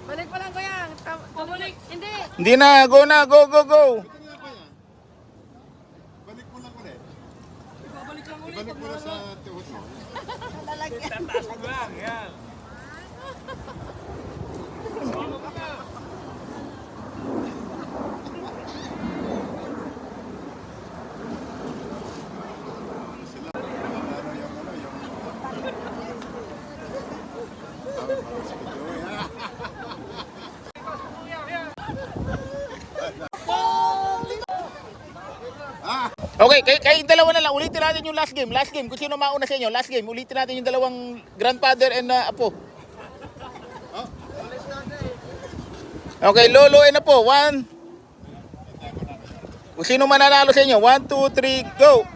Balik pa lang kuya. Pabalik. Hindi. Hindi na, go na, go, go, go. Balik mo lang ulit. Ibalik mo lang sa tuhod mo. Lalagyan. Okay, kayong dalawa na lang. Ulitin natin yung last game. Last game, kung sino mauna sa inyo. Last game, ulitin natin yung dalawang grandfather and apo. Okay, lolo and apo. One. Kung sino mananalo sa inyo. 1, 2, 3, go!